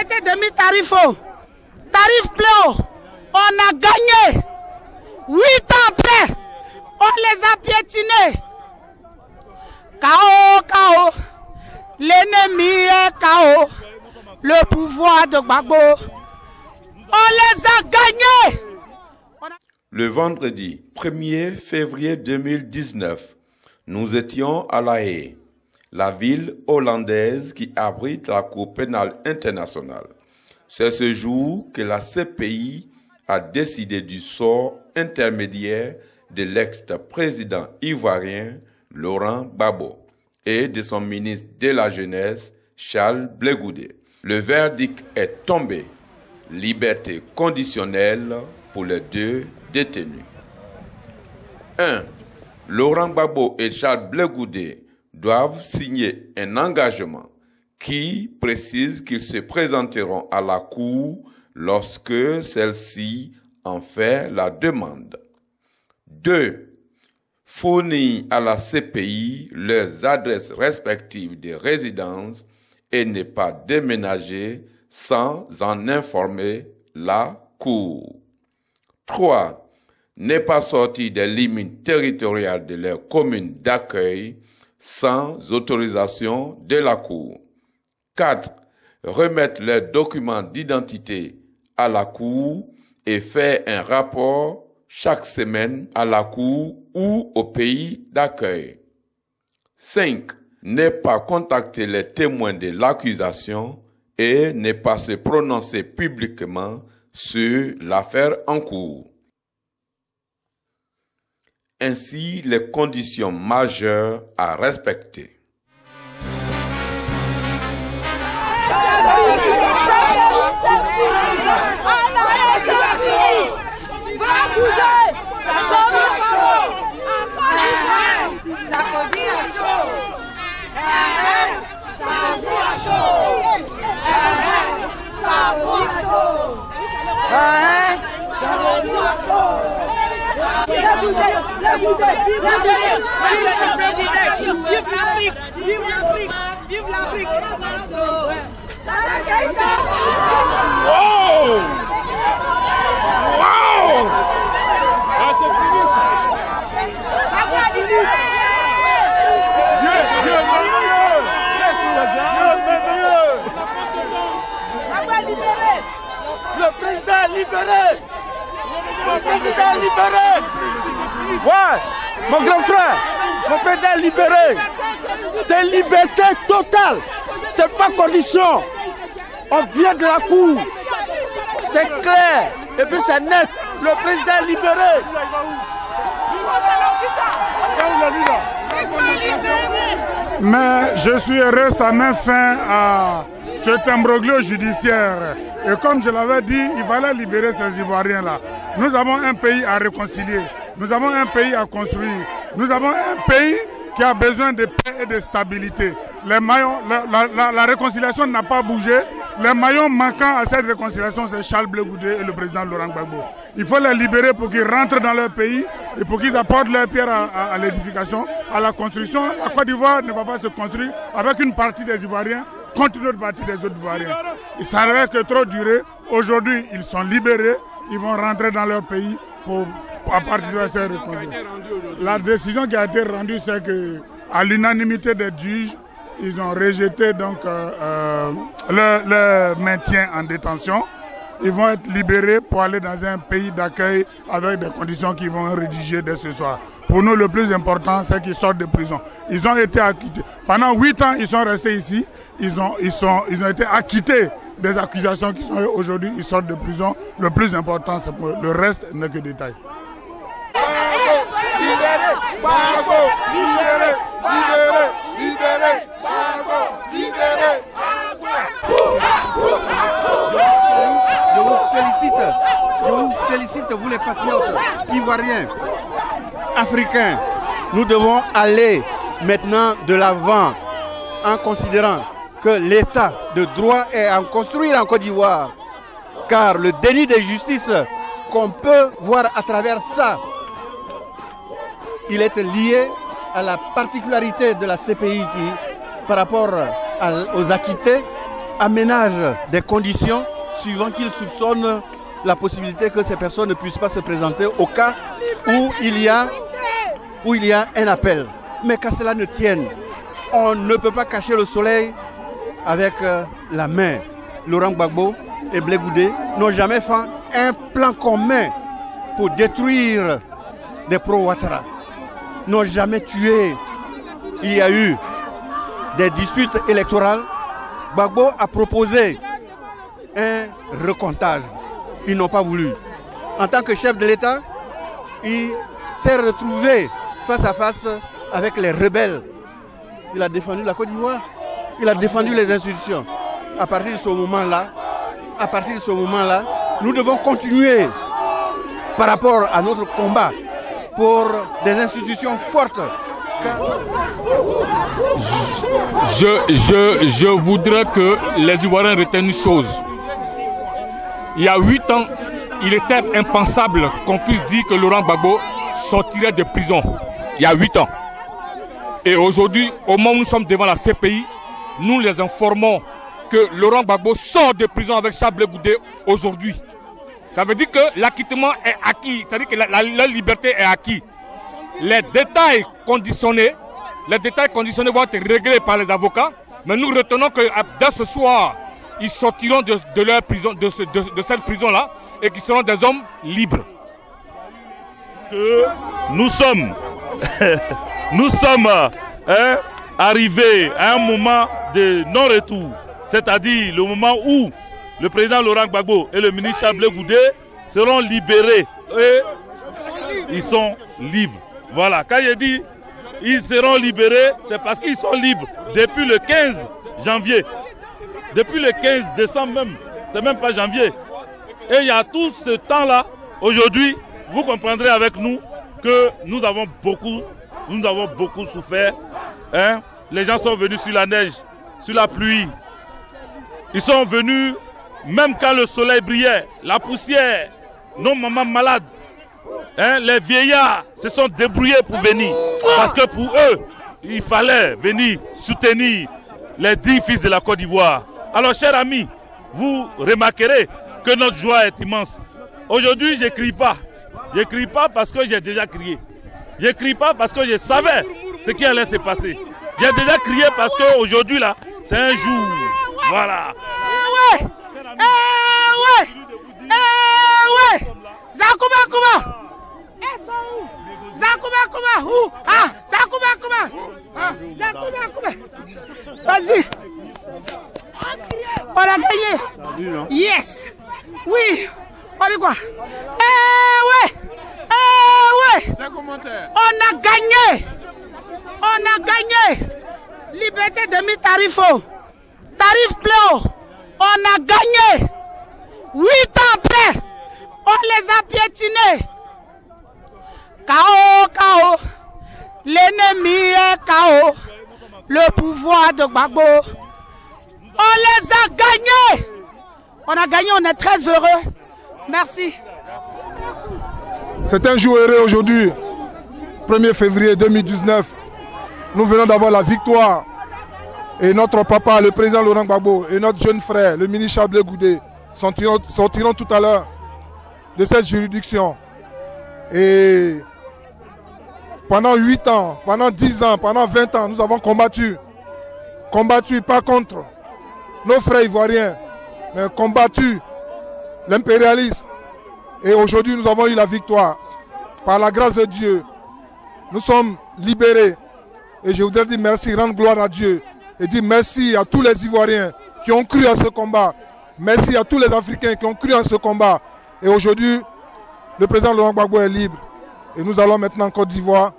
été demi-tarif, tarif plein. On a gagné. 8 ans après, on les a piétinés. K.O. K.O. L'ennemi est K.O. Le pouvoir de Gbagbo. On les a gagnés. Le vendredi 1er février 2019, nous étions à La Haye, la ville hollandaise qui abrite la Cour pénale internationale. C'est ce jour que la CPI a décidé du sort intermédiaire de l'ex-président ivoirien Laurent Gbagbo et de son ministre de la Jeunesse Charles Blé Goudé. Le verdict est tombé. Liberté conditionnelle pour les deux détenus. 1. Laurent Gbagbo et Charles Blé Goudé doivent signer un engagement qui précise qu'ils se présenteront à la Cour lorsque celle-ci en fait la demande. 2. Fournir à la CPI leurs adresses respectives de résidence et ne pas déménager sans en informer la Cour. 3. Ne pas sortir des limites territoriales de leur commune d'accueil sans autorisation de la Cour. 4. Remettre leurs documents d'identité à la Cour et faire un rapport chaque semaine à la Cour ou au pays d'accueil. 5. Ne pas contacter les témoins de l'accusation et ne pas se prononcer publiquement sur l'affaire en cours. Ainsi, les conditions majeures à respecter. Vive l'Afrique! Wow! Wow! Le président libéré! Mon président libéré! Ouais! Mon grand frère! Mon président libéré! C'est liberté totale! C'est pas condition! On vient de la cour! C'est clair! Et puis c'est net! Le président libéré! Mais je suis heureux, ça met fin à cet imbroglio judiciaire. Et comme je l'avais dit, il fallait libérer ces Ivoiriens-là. Nous avons un pays à réconcilier. Nous avons un pays à construire. Nous avons un pays qui a besoin de paix et de stabilité. Les maillons, la réconciliation n'a pas bougé. Les maillons manquants à cette réconciliation, c'est Charles Blé Goudé et le président Laurent Gbagbo. Il faut les libérer pour qu'ils rentrent dans leur pays et pour qu'ils apportent leur pierre à l'édification, à la construction. La Côte d'Ivoire ne va pas se construire avec une partie des Ivoiriens contre une autre partie des autres Ivoiriens. Il s'arrête que trop durer. Aujourd'hui, ils sont libérés. Ils vont rentrer dans leur pays pour participer à cette reconstruction. La décision qui a été rendue, c'est qu'à l'unanimité des juges, ils ont rejeté donc le maintien en détention. Ils vont être libérés pour aller dans un pays d'accueil avec des conditions qu'ils vont rédiger dès ce soir. Pour nous, le plus important, c'est qu'ils sortent de prison. Ils ont été acquittés. Pendant 8 ans, ils sont restés ici. Ils ont été acquittés des accusations qui sont aujourd'hui. Ils sortent de prison. Le plus important, c'est que le reste n'est que détail. Libéré, Gbagbo, libéré, libéré, libéré, Gbagbo, libéré. Je vous félicite, vous les patriotes ivoiriens, africains. Nous devons aller maintenant de l'avant en considérant que l'état de droit est à construire en Côte d'Ivoire. Car le déni de justice qu'on peut voir à travers ça, il est lié à la particularité de la CPI qui, par rapport aux acquittés, aménage des conditions suivant qu'il soupçonne la possibilité que ces personnes ne puissent pas se présenter au cas où il y a un appel. Mais qu'à cela ne tienne, on ne peut pas cacher le soleil avec la main. Laurent Gbagbo et Blé Goudé n'ont jamais fait un plan commun pour détruire des pro-Ouattara. N'ont jamais tué. Il y a eu des disputes électorales. Gbagbo a proposé un recomptage. Ils n'ont pas voulu. En tant que chef de l'État, il s'est retrouvé face à face avec les rebelles. Il a défendu la Côte d'Ivoire. Il a défendu les institutions. À partir de ce moment-là, nous devons continuer par rapport à notre combat pour des institutions fortes. Je voudrais que les Ivoiriens retiennent une chose. Il y a 8 ans, il était impensable qu'on puisse dire que Laurent Gbagbo sortirait de prison. Il y a 8 ans. Et aujourd'hui, au moment où nous sommes devant la CPI, nous les informons que Laurent Gbagbo sort de prison avec Charles Blé Goudé aujourd'hui. Ça veut dire que l'acquittement est acquis, c'est-à-dire que la liberté est acquise. Les détails conditionnés vont être réglés par les avocats, mais nous retenons que dès ce soir, ils sortiront de leur prison, de cette prison-là, et qu'ils seront des hommes libres. Nous sommes arrivés à un moment de non-retour, c'est-à-dire le moment où le président Laurent Gbagbo et le ministre Charles Blé Goudé seront libérés. Et ils sont libres. Voilà, quand je dis ils seront libérés, c'est parce qu'ils sont libres depuis le 15 janvier. Depuis le 15 décembre même, c'est même pas janvier. Et il y a tout ce temps-là, aujourd'hui, vous comprendrez avec nous que nous avons beaucoup souffert. Hein? Les gens sont venus sur la neige, sur la pluie. Ils sont venus même quand le soleil brillait, la poussière, nos mamans malades. Hein? Les vieillards se sont débrouillés pour venir. Parce que pour eux, il fallait venir soutenir les 10 fils de la Côte d'Ivoire. Alors, chers amis, vous remarquerez que notre joie est immense. Aujourd'hui, je ne crie pas. Je ne crie pas parce que j'ai déjà crié. Je ne crie pas parce que je savais ce qui allait se passer. J'ai déjà crié parce qu'aujourd'hui, là, c'est un jour. Voilà. Vas-y. On a gagné. Yes. Oui. On dit quoi? On a gagné. On a gagné. Liberté demi-tarifo. Tarif plein. On a gagné. 8 ans après, on les a piétinés. KO. L'ennemi est KO. Le pouvoir de Gbagbo. On les a gagnés. On a gagné, on est très heureux. Merci. C'est un jour heureux aujourd'hui, 1er février 2019. Nous venons d'avoir la victoire. Et notre papa, le président Laurent Gbagbo, et notre jeune frère, le ministre Charles Blé Goudé, sortiront tout à l'heure de cette juridiction. Et pendant 8 ans, pendant 10 ans, pendant 20 ans, nous avons combattu. Combattu pas contre nos frères ivoiriens, mais combattu l'impérialisme. Et aujourd'hui, nous avons eu la victoire. Par la grâce de Dieu, nous sommes libérés. Et je voudrais dire merci, rendre gloire à Dieu. Et dire merci à tous les Ivoiriens qui ont cru à ce combat. Merci à tous les Africains qui ont cru à ce combat. Et aujourd'hui, le président Laurent Gbagbo est libre. Et nous allons maintenant en Côte d'Ivoire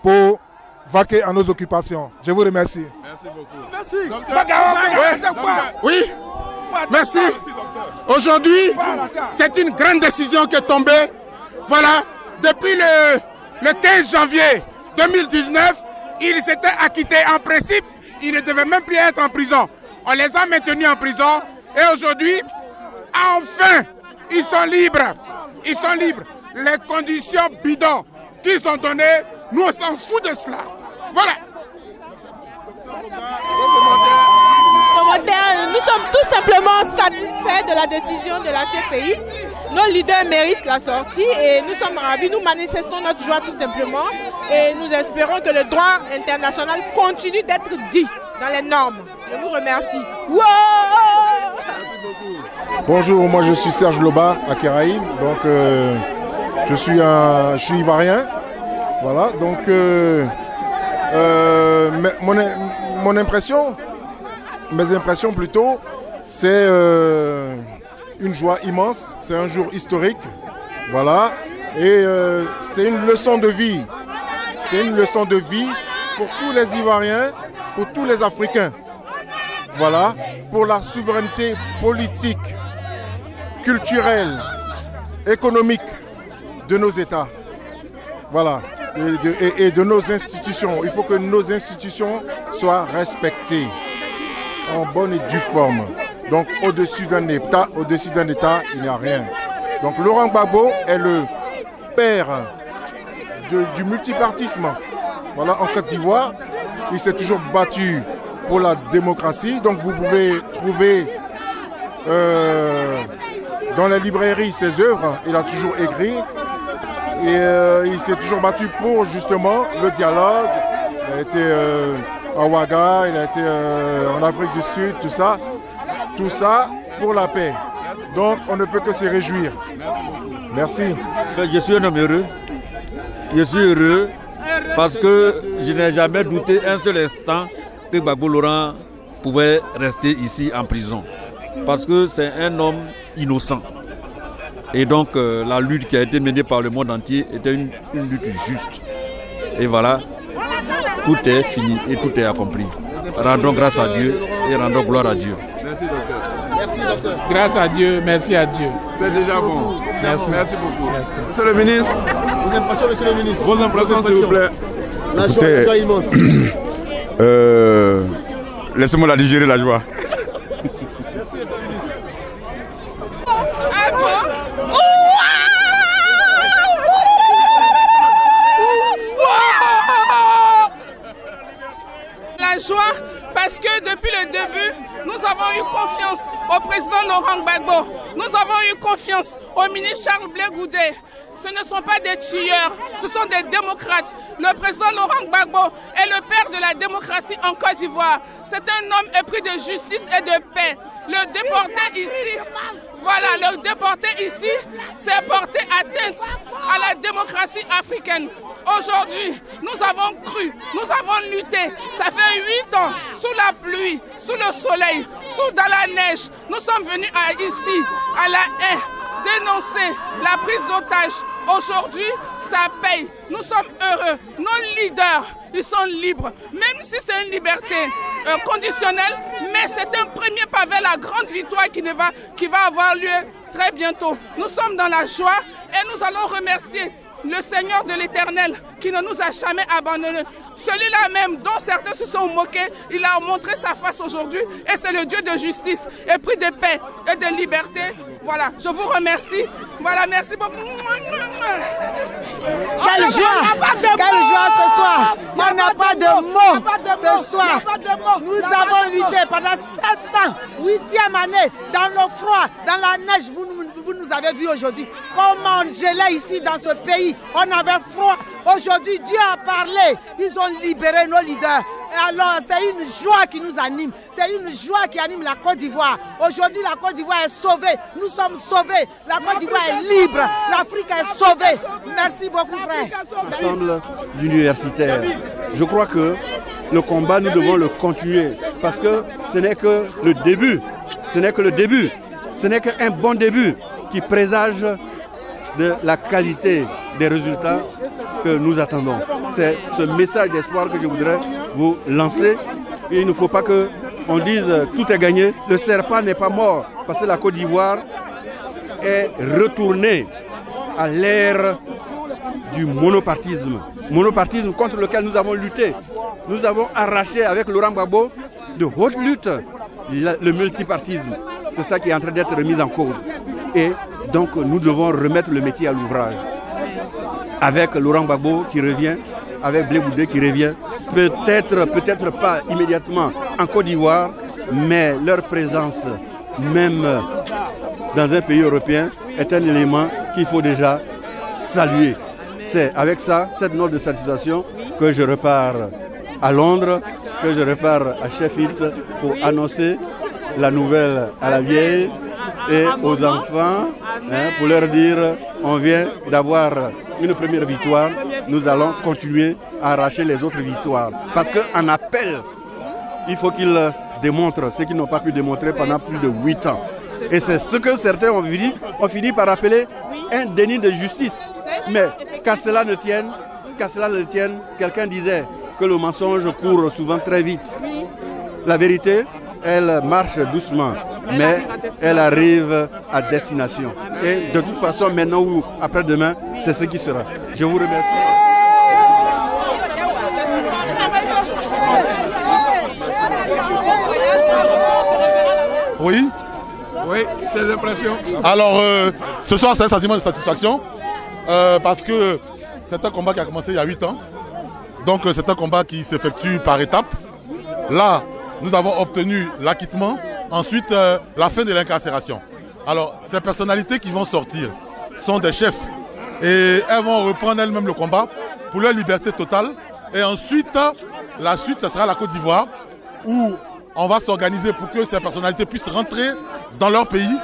pour vaquer à nos occupations. Je vous remercie. Merci beaucoup. Merci. Oui. Merci. Aujourd'hui, c'est une grande décision qui est tombée. Voilà, depuis le 15 janvier 2019, ils s'étaient acquittés. En principe, ils ne devaient même plus être en prison. On les a maintenus en prison et aujourd'hui, enfin, ils sont libres. Ils sont libres. Les conditions bidons qu'ils ont données, nous on s'en fout de cela. Voilà. Nous sommes tout simplement satisfaits de la décision de la CPI. Nos leaders méritent la sortie et nous sommes ravis. Nous manifestons notre joie tout simplement et nous espérons que le droit international continue d'être dit dans les normes. Je vous remercie. Wow! Bonjour, moi je suis Serge Loba à Keraïm, donc je suis ivoirien. Voilà, donc mes impressions plutôt, c'est une joie immense, c'est un jour historique, voilà, et c'est une leçon de vie. C'est une leçon de vie pour tous les Ivoiriens, pour tous les Africains. Voilà, pour la souveraineté politique, culturelle, économique de nos États. Voilà, et de nos institutions. Il faut que nos institutions soient respectées en bonne et due forme. Donc au-dessus d'un État, il n'y a rien. Donc Laurent Gbagbo est le père du multipartisme. Voilà, en Côte d'Ivoire, il s'est toujours battu pour la démocratie. Donc vous pouvez trouver dans les librairies ses œuvres. Il a toujours écrit. Et il s'est toujours battu pour justement le dialogue. Il a été à Ouaga, il a été en Afrique du Sud, tout ça. Tout ça pour la paix. Donc on ne peut que se réjouir. Merci. Je suis un homme heureux. Je suis heureux parce que je n'ai jamais douté un seul instant que Gbagbo Laurent pouvait rester ici en prison. Parce que c'est un homme innocent. Et donc la lutte qui a été menée par le monde entier était une lutte juste. Et voilà, tout est fini et tout est accompli. Rendons grâce à Dieu et rendons gloire à Dieu. Merci docteur. Merci docteur. Grâce à Dieu, merci à Dieu. C'est déjà bon. Merci. Merci beaucoup. Merci. Monsieur le ministre. Vos impressions, monsieur le ministre. Vos impressions, s'il vous plaît. La joie immense. Laissez-moi la digérer, la joie. Merci, monsieur le ministre. La joie parce que depuis le début, nous avons eu confiance au président Laurent Gbagbo. Nous avons eu confiance au ministre Charles Blé Goudé. Ce ne sont pas des tueurs, ce sont des démocrates. Le président Laurent Gbagbo est le père de la démocratie en Côte d'Ivoire. C'est un homme épris de justice et de paix. Le déporté ici, voilà, le déporté ici s'est porté atteinte à la démocratie africaine. Aujourd'hui, nous avons cru, nous avons lutté. Ça fait 8 ans, sous la pluie, sous le soleil, dans la neige. Nous sommes venus ici, à la haie, dénoncer la prise d'otages. Aujourd'hui, ça paye. Nous sommes heureux. Nos leaders, ils sont libres. Même si c'est une liberté conditionnelle, mais c'est un premier pavé, la grande victoire qui va avoir lieu très bientôt. Nous sommes dans la joie et nous allons remercier le Seigneur de l'Éternel qui ne nous a jamais abandonnés. Celui-là même dont certains se sont moqués, il a montré sa face aujourd'hui et c'est le Dieu de justice, épris de paix et de liberté. Voilà, je vous remercie. Voilà, merci beaucoup. Quelle joie! Quelle joie ce soir! On n'a pas de mots ce soir. Nous avons lutté pendant 7 ans, 8e année, dans le froid, dans la neige. Vous nous avez vu aujourd'hui. Comment on gelait ici dans ce pays. On avait froid. Aujourd'hui, Dieu a parlé. Ils ont libéré nos leaders. Et alors, c'est une joie qui nous anime. C'est une joie qui anime la Côte d'Ivoire. Aujourd'hui, la Côte d'Ivoire est sauvée. Nous sommes sauvés. La Côte d'Ivoire est libre. L'Afrique est sauvée. Merci beaucoup, frère. Ensemble universitaire. Je crois que le combat, nous devons le continuer. Parce que ce n'est que le début. Ce n'est que le début. Ce n'est qu'un bon début qui présage de la qualité des résultats que nous attendons. C'est ce message d'espoir que je voudrais vous lancer. Et il ne faut pas qu'on dise tout est gagné. Le serpent n'est pas mort parce que la Côte d'Ivoire est retournée à l'ère du monopartisme. Monopartisme contre lequel nous avons lutté. Nous avons arraché avec Laurent Gbagbo de haute lutte le multipartisme. C'est ça qui est en train d'être remis en cause. Et donc nous devons remettre le métier à l'ouvrage. Avec Laurent Gbagbo qui revient, avec Blé Goudé qui revient, peut-être pas immédiatement en Côte d'Ivoire, mais leur présence, même dans un pays européen, est un élément qu'il faut déjà saluer. C'est avec ça, cette note de satisfaction, que je repars à Londres, que je repars à Sheffield pour annoncer la nouvelle à la vieille et aux enfants, pour leur dire on vient d'avoir une première victoire, nous allons continuer à arracher les autres victoires. Parce qu'en appel, il faut qu'ils démontrent ce qu'ils n'ont pas pu démontrer pendant plus de 8 ans. Et c'est ce que certains ont fini par appeler un déni de justice. Mais qu'à cela ne tienne, quelqu'un disait que le mensonge court souvent très vite. La vérité, elle marche doucement, mais elle arrive à destination. Et de toute façon, maintenant ou après-demain, c'est ce qui sera. Je vous remercie. Oui. Oui, tes impressions. Alors, ce soir, c'est un sentiment de satisfaction parce que c'est un combat qui a commencé il y a 8 ans. Donc, c'est un combat qui s'effectue par étapes. Là, nous avons obtenu l'acquittement. Ensuite, la fin de l'incarcération. Alors, ces personnalités qui vont sortir sont des chefs. Et elles vont reprendre elles-mêmes le combat pour leur liberté totale. Et ensuite, la suite, ce sera la Côte d'Ivoire où on va s'organiser pour que ces personnalités puissent rentrer dans leur pays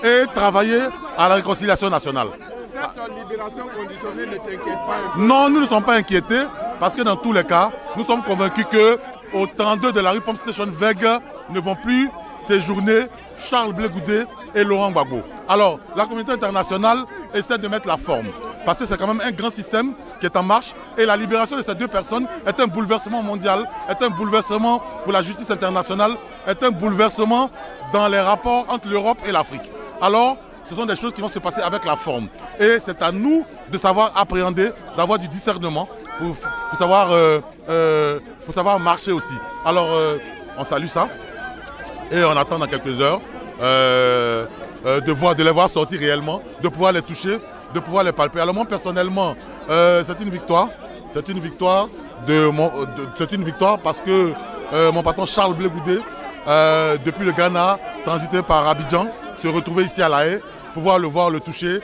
et travailler à la réconciliation nationale. Cette libération conditionnée ne t'inquiète pas un peu? Non, nous ne sommes pas inquiétés parce que dans tous les cas, nous sommes convaincus qu'au 32 de la rue Pump Station Weg ne vont plus séjourner Charles Blé Goudé et Laurent Gbagbo. Alors, la communauté internationale essaie de mettre la forme parce que c'est quand même un grand système qui est en marche et la libération de ces deux personnes est un bouleversement mondial, est un bouleversement pour la justice internationale, est un bouleversement dans les rapports entre l'Europe et l'Afrique. Alors, ce sont des choses qui vont se passer avec la forme. Et c'est à nous de savoir appréhender, d'avoir du discernement pour savoir marcher aussi. Alors, on salue ça et on attend dans quelques heures de les voir sortir réellement, de pouvoir les toucher, de pouvoir les palper. Alors moi personnellement, c'est une victoire. C'est une victoire parce que mon patron Charles Blé Goudé, depuis le Ghana, transité par Abidjan, se retrouver ici à La Haye, pouvoir le voir, le toucher,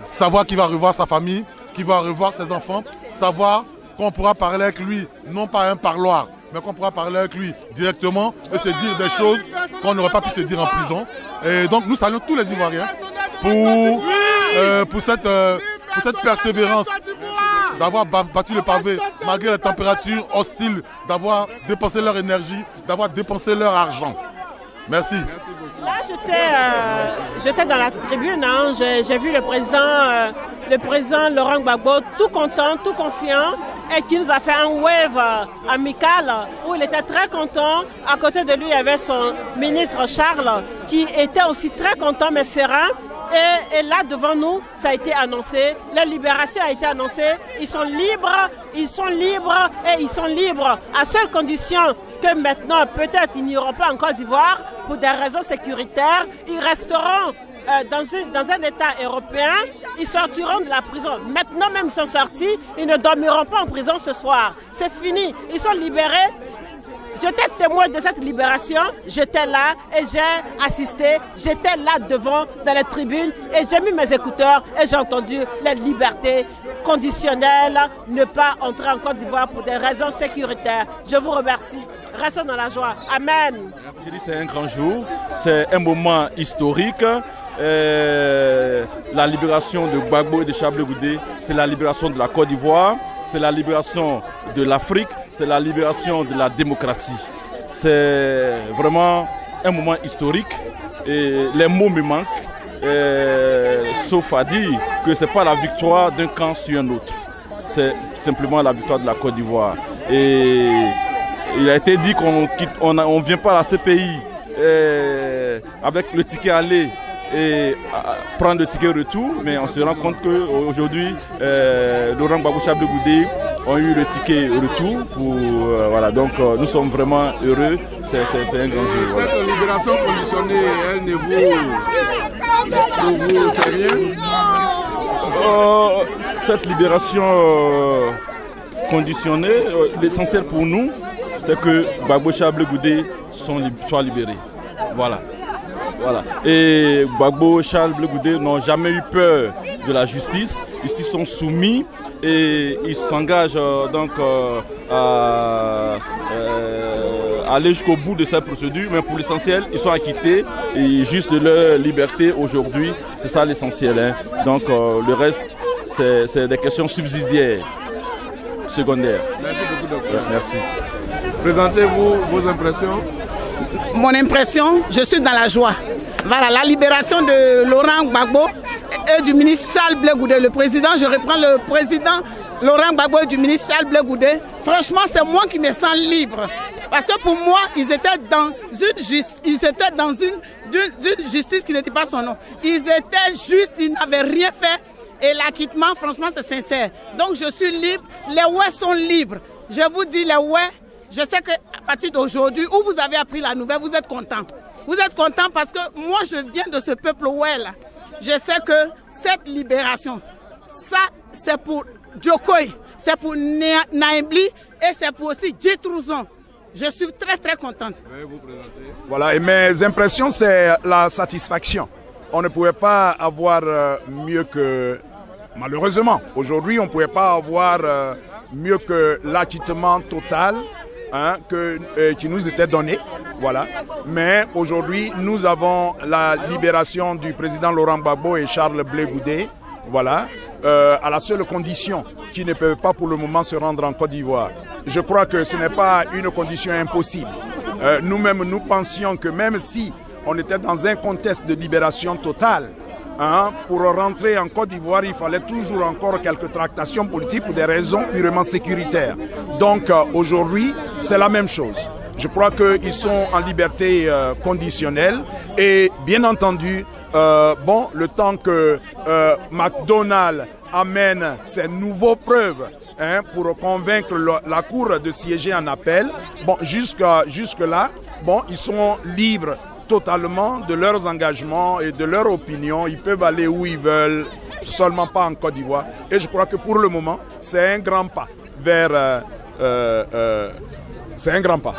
savoir qu'il va revoir sa famille, qu'il va revoir ses enfants, savoir qu'on pourra parler avec lui, non pas un parloir, mais qu'on pourra parler avec lui directement et se dire des choses qu'on n'aurait pas pu se dire en prison. Et donc nous saluons tous les Ivoiriens pour cette persévérance, d'avoir battu le pavé malgré les températures hostiles, d'avoir dépensé leur énergie, d'avoir dépensé leur argent. Merci. Là, j'étais dans la tribune, hein. J'ai vu le président Laurent Gbagbo tout content, tout confiant, et qui nous a fait un wave amical où il était très content. À côté de lui, il y avait son ministre Charles qui était aussi très content mais serein. Et là, devant nous, ça a été annoncé, la libération a été annoncée, ils sont libres et ils sont libres à seule condition que maintenant, peut-être, ils n'iront pas en Côte d'Ivoire pour des raisons sécuritaires, ils resteront dans un État européen, ils sortiront de la prison. Maintenant même, ils sont sortis, ils ne dormiront pas en prison ce soir. C'est fini, ils sont libérés. J'étais témoin de cette libération, j'étais là et j'ai assisté, j'étais là devant dans les tribunes et j'ai mis mes écouteurs et j'ai entendu la liberté conditionnelle, ne pas entrer en Côte d'Ivoire pour des raisons sécuritaires. Je vous remercie. Restons dans la joie. Amen. Je dis c'est un grand jour, c'est un moment historique. La libération de Gbagbo et de Charles Blé Goudé, c'est la libération de la Côte d'Ivoire. C'est la libération de l'Afrique, c'est la libération de la démocratie. C'est vraiment un moment historique et les mots me manquent, sauf à dire que ce n'est pas la victoire d'un camp sur un autre. C'est simplement la victoire de la Côte d'Ivoire. Et il a été dit qu'on ne vient pas à la CPI avec le ticket aller et prendre le ticket retour, mais on se rend compte qu'aujourd'hui, Laurent Gbagbo, Charles Blé Goudé ont eu le ticket retour. Voilà, donc nous sommes vraiment heureux, c'est un grand jour. Voilà. Cette libération conditionnée, elle ne vous c'est rien? Cette libération conditionnée, l'essentiel pour nous, c'est que Gbagbo Charles Blé Goudé soit libéré. Voilà. Voilà. Et Gbagbo Charles Blé Goudé n'ont jamais eu peur de la justice. Ils s'y sont soumis et ils s'engagent donc à aller jusqu'au bout de cette procédure. Mais pour l'essentiel, ils sont acquittés et juste de leur liberté aujourd'hui. C'est ça l'essentiel. Hein. Donc le reste, c'est des questions subsidiaires, secondaires. Merci beaucoup, docteur. Merci. Présentez-vous vos impressions. Mon impression, je suis dans la joie. Voilà, la libération de Laurent Gbagbo et du ministre Charles Blé Goudé. Le président, je reprends le président Laurent Gbagbo et du ministre Charles Blé Goudé. Franchement, c'est moi qui me sens libre. Parce que pour moi, ils étaient dans une justice qui n'était pas son nom. Ils étaient justes, ils n'avaient rien fait. Et l'acquittement, franchement, c'est sincère. Donc je suis libre, les ouais sont libres. Je vous dis, les ouais, je sais qu'à partir d'aujourd'hui, où vous avez appris la nouvelle, vous êtes contents. Vous êtes contents parce que moi, je viens de ce peuple ouais là. Je sais que cette libération, ça, c'est pour Djokoy, c'est pour Naïbli et c'est pour aussi Djitrouzon. Je suis très très contente. Voilà, et mes impressions, c'est la satisfaction. On ne pouvait pas avoir mieux que... Malheureusement, aujourd'hui, on ne pouvait pas avoir mieux que l'acquittement total qui nous était donné. Voilà. Mais aujourd'hui, nous avons la libération du président Laurent Gbagbo et Charles Blé Goudé. Voilà. À la seule condition qu'ils ne peuvent pas pour le moment se rendre en Côte d'Ivoire. Je crois que ce n'est pas une condition impossible. Nous-mêmes, nous pensions que même si on était dans un contexte de libération totale, pour rentrer en Côte d'Ivoire, il fallait toujours encore quelques tractations politiques pour des raisons purement sécuritaires. Donc aujourd'hui, c'est la même chose. Je crois qu'ils sont en liberté conditionnelle et bien entendu, le temps que McDonald amène ses nouvelles preuves pour convaincre la Cour de siéger en appel, jusque-là, ils sont libres totalement de leurs engagements et de leurs opinions. Ils peuvent aller où ils veulent, seulement pas en Côte d'Ivoire. Et je crois que pour le moment, c'est un grand pas vers... c'est un grand pas.